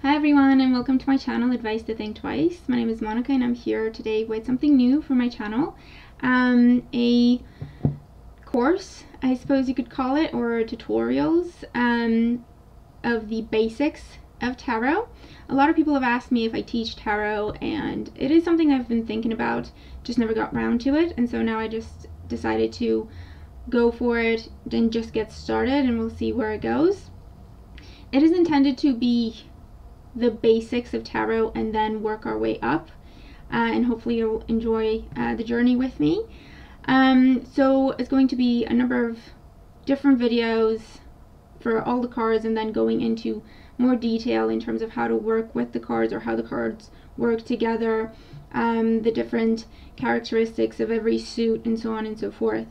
Hi everyone, and welcome to my channel, Advice to Think Twice. My name is Monica and I'm here today with something new for my channel. A course, I suppose you could call it, or tutorials of the basics of tarot. A lot of people have asked me if I teach tarot, and it is something I've been thinking about, just never got around to it, and so now I just decided to go for it and just get started, and we'll see where it goes. It is intended to be the basics of tarot and then work our way up, and hopefully you'll enjoy the journey with me. So it's going to be a number of different videos for all the cards, and then going into more detail in terms of how to work with the cards, or how the cards work together, the different characteristics of every suit, and so on and so forth.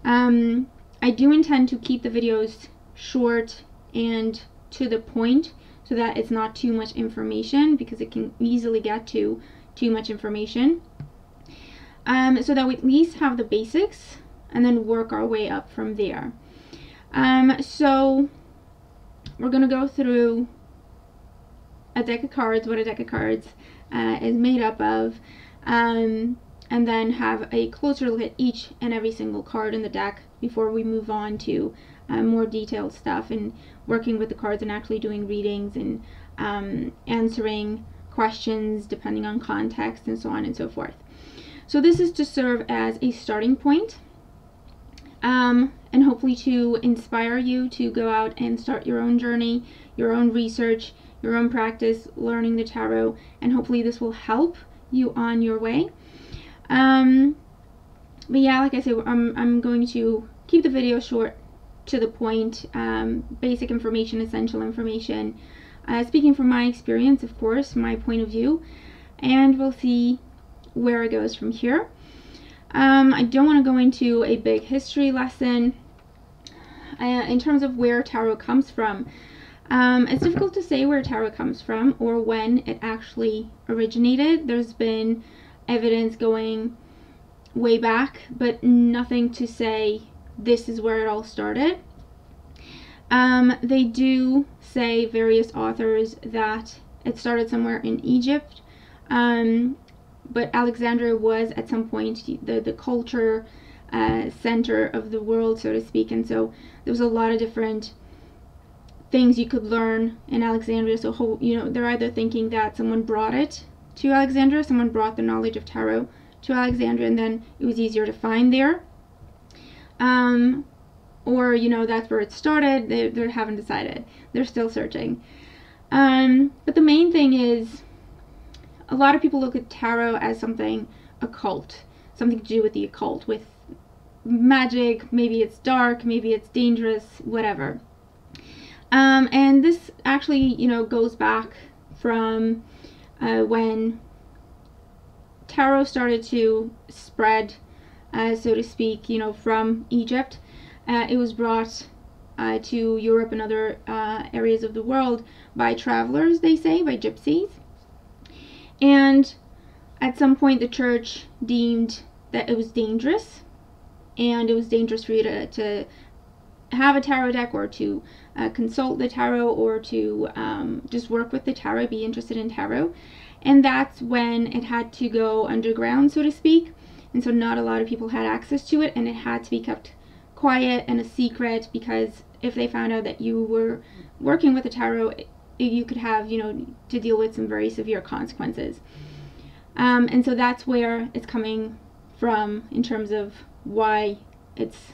I do intend to keep the videos short and to the point, so that it's not too much information, because it can easily get to too much information, so that we at least have the basics and then work our way up from there. So we're going to go through a deck of cards, what a deck of cards is made up of, and then have a closer look at each and every single card in the deck before we move on to more detailed stuff and working with the cards and actually doing readings and answering questions depending on context and so on and so forth. So this is to serve as a starting point, and hopefully to inspire you to go out and start your own journey, your own research, your own practice learning the tarot, and hopefully this will help you on your way. But yeah, like I said, I'm going to keep the video short, to the point, basic information, essential information, speaking from my experience, of course, my point of view, and we'll see where it goes from here. I don't want to go into a big history lesson in terms of where tarot comes from. It's difficult to say where tarot comes from or when it actually originated. There's been evidence going way back, but nothing to say this is where it all started. They do say, various authors, that it started somewhere in Egypt, but Alexandria was at some point the culture center of the world, so to speak, and so there was a lot of different things you could learn in Alexandria. So they're either thinking that someone brought it to Alexandria, someone brought the knowledge of tarot to Alexandria, and then it was easier to find there, or that's where it started. They haven't decided, they're still searching. But the main thing is, a lot of people look at tarot as something occult, something to do with the occult, with magic. Maybe it's dark, maybe it's dangerous, whatever. And this actually goes back from when tarot started to spread, so to speak, from Egypt. It was brought to Europe and other areas of the world by travelers, they say, by gypsies. And at some point the church deemed that it was dangerous, and it was dangerous for you to have a tarot deck, or to consult the tarot, or to just work with the tarot, be interested in tarot. And that's when it had to go underground, so to speak, and so not a lot of people had access to it, and it had to be kept quiet and a secret, because if they found out that you were working with the tarot, you could have to deal with some very severe consequences. And so that's where it's coming from in terms of why it's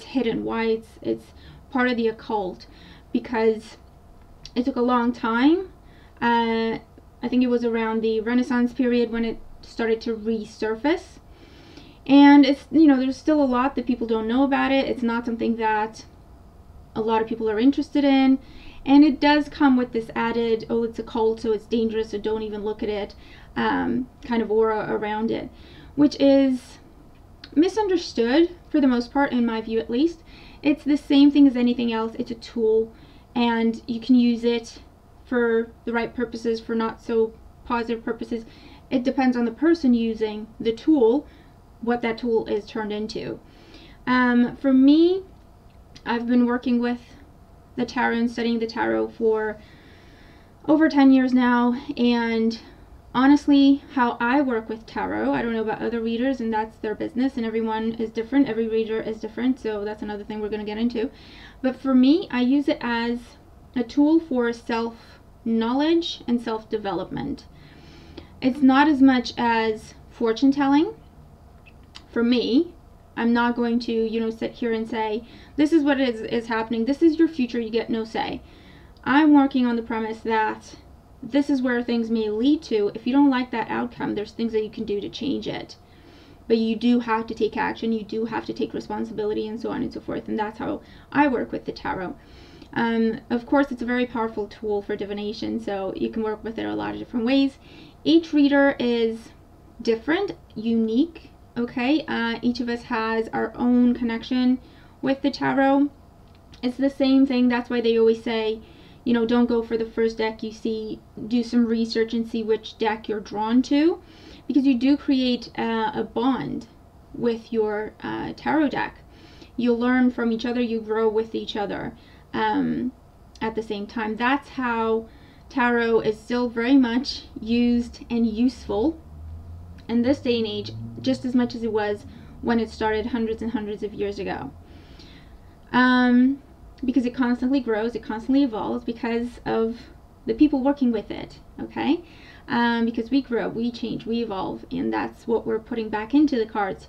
hidden, why it's part of the occult, because it took a long time. I think it was around the Renaissance period when it started to resurface. And it's, there's still a lot that people don't know about it. It's not something that a lot of people are interested in. And it does come with this added, oh, it's a cult, so it's dangerous, so don't even look at it, kind of aura around it, which is misunderstood for the most part, in my view at least. It's the same thing as anything else. It's a tool, and you can use it for the right purposes, for not so positive purposes. It depends on the person using the tool, what that tool is turned into. For me, I've been working with the tarot and studying the tarot for over 10 years now, and honestly, how I work with tarot, I don't know about other readers, and that's their business, and everyone is different, every reader is different, so that's another thing we're going to get into. But for me, I use it as a tool for self-knowledge and self-development. It's not as much as fortune telling. For me, I'm not going to, you know, sit here and say, this is what is happening, this is your future, you get no say. I'm working on the premise that this is where things may lead to. If you don't like that outcome, there's things that you can do to change it. But you do have to take action, you do have to take responsibility, and so on and so forth. And that's how I work with the tarot. Of course, it's a very powerful tool for divination, so you can work with it a lot of different ways. Each reader is different, unique, okay? Each of us has our own connection with the tarot. It's the same thing. That's why they always say, you know, don't go for the first deck you see, do some research and see which deck you're drawn to, because you do create a bond with your tarot deck. You learn from each other, you grow with each other at the same time. That's how tarot is still very much used and useful in this day and age, just as much as it was when it started hundreds and hundreds of years ago. Because it constantly grows, it constantly evolves because of the people working with it, okay? Because we grow, we change, we evolve, and that's what we're putting back into the cards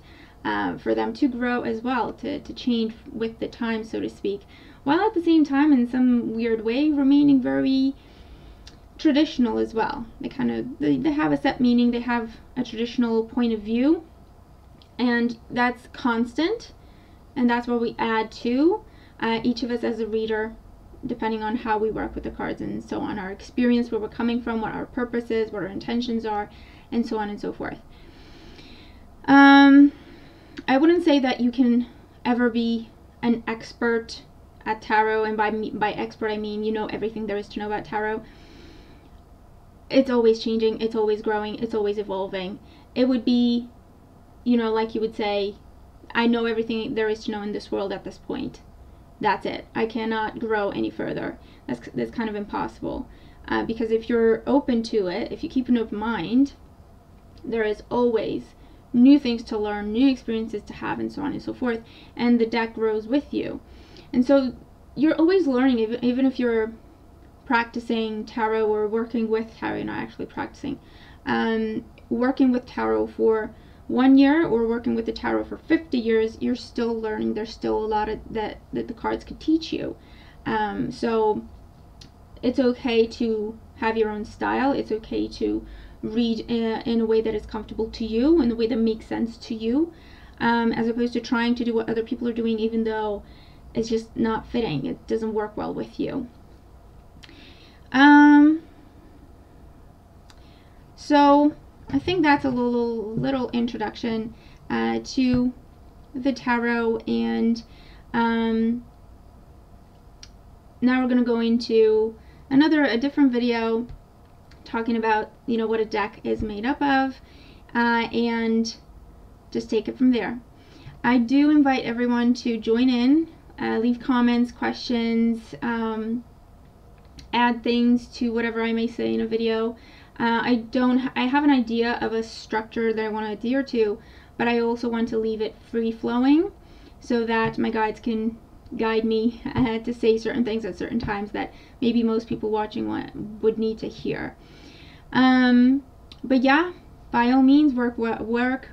for them to grow as well, to change with the time, so to speak, while at the same time, in some weird way, remaining very traditional as well. They have a set meaning, they have a traditional point of view, and that's constant, and that's what we add to. Each of us as a reader, depending on how we work with the cards and so on, our experience, where we're coming from, what our purpose is, what our intentions are, and so on and so forth. I wouldn't say that you can ever be an expert at tarot, and by expert I mean you know everything there is to know about tarot. It's always changing, it's always growing, it's always evolving. It would be, you know, like you would say, I know everything there is to know in this world at this point. That's it. I cannot grow any further. That's kind of impossible. Because if you're open to it, if you keep an open mind, there is always new things to learn, new experiences to have, and so on and so forth. And the deck grows with you. And so you're always learning, even if you're practicing tarot or working with tarot, not actually practicing. Working with tarot for 1 year or working with the tarot for 50 years, you're still learning. There's still a lot of that the cards could teach you. So it's okay to have your own style. It's okay to read in a way that is comfortable to you, in a way that makes sense to you, as opposed to trying to do what other people are doing, even though it's just not fitting. It doesn't work well with you. So I think that's a little introduction to the tarot, and now we're going to go into a different video talking about, you know, what a deck is made up of, and just take it from there. I do invite everyone to join in, leave comments, questions, add things to whatever I may say in a video. I have an idea of a structure that I want to adhere to, but I also want to leave it free-flowing so that my guides can guide me to say certain things at certain times that maybe most people watching would need to hear. But yeah, by all means, work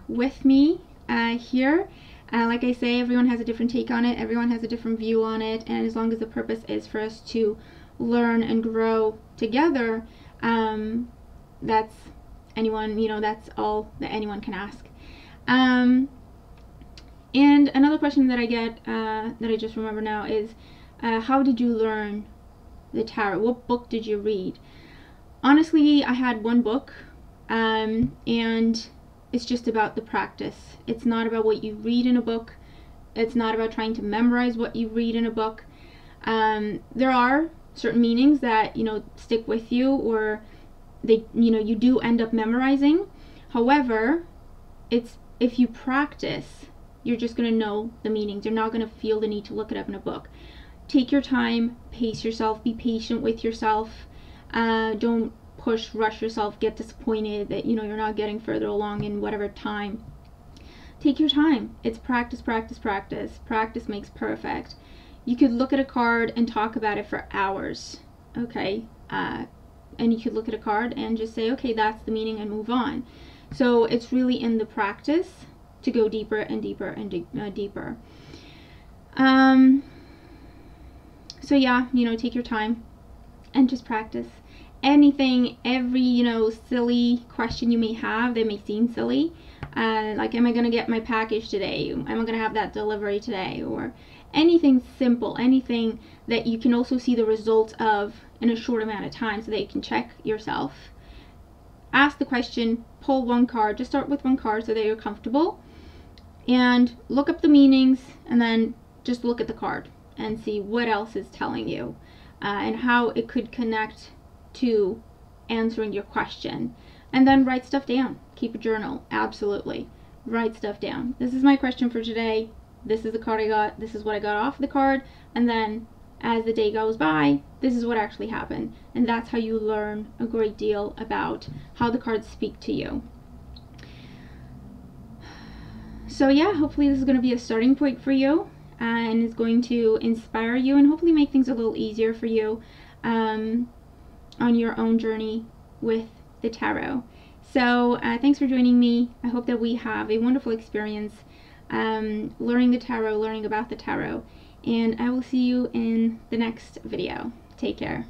with me here. Like I say, everyone has a different take on it, everyone has a different view on it, and as long as the purpose is for us to learn and grow together, that's anyone, you know, that's all that anyone can ask. And another question that I get, that I just remember now, is how did you learn the tarot? What book did you read? Honestly, I had one book, and it's just about the practice. It's not about what you read in a book. It's not about trying to memorize what you read in a book. There are certain meanings that, you know, stick with you, or they, you know, you do end up memorizing. However, it's, if you practice, you're just going to know the meanings. You're not going to feel the need to look it up in a book. Take your time, pace yourself, be patient with yourself. Don't rush yourself, get disappointed that you're not getting further along in whatever time. Take your time. It's practice, practice, practice. Practice makes perfect. You could look at a card and talk about it for hours, okay? And you could look at a card and just say, okay, that's the meaning, and move on. So it's really in the practice to go deeper and deeper and deeper. So yeah, take your time and just practice. Anything, every, silly question you may have that may seem silly, like, am I going to get my package today? Am I going to have that delivery today? Or anything simple, anything that you can also see the results of in a short amount of time so that you can check yourself. Ask the question, pull one card, just start with one card so that you're comfortable, and look up the meanings, and then just look at the card and see what else is telling you, and how it could connect to answering your question. And then write stuff down. Keep a journal. Absolutely. Write stuff down. This is my question for today. This is the card I got. This is what I got off the card. And then as the day goes by, this is what actually happened. And that's how you learn a great deal about how the cards speak to you. So yeah, hopefully this is going to be a starting point for you, and is going to inspire you and hopefully make things a little easier for you on your own journey with the tarot. So thanks for joining me. I hope that we have a wonderful experience learning the tarot, learning about the tarot, and I will see you in the next video. Take care.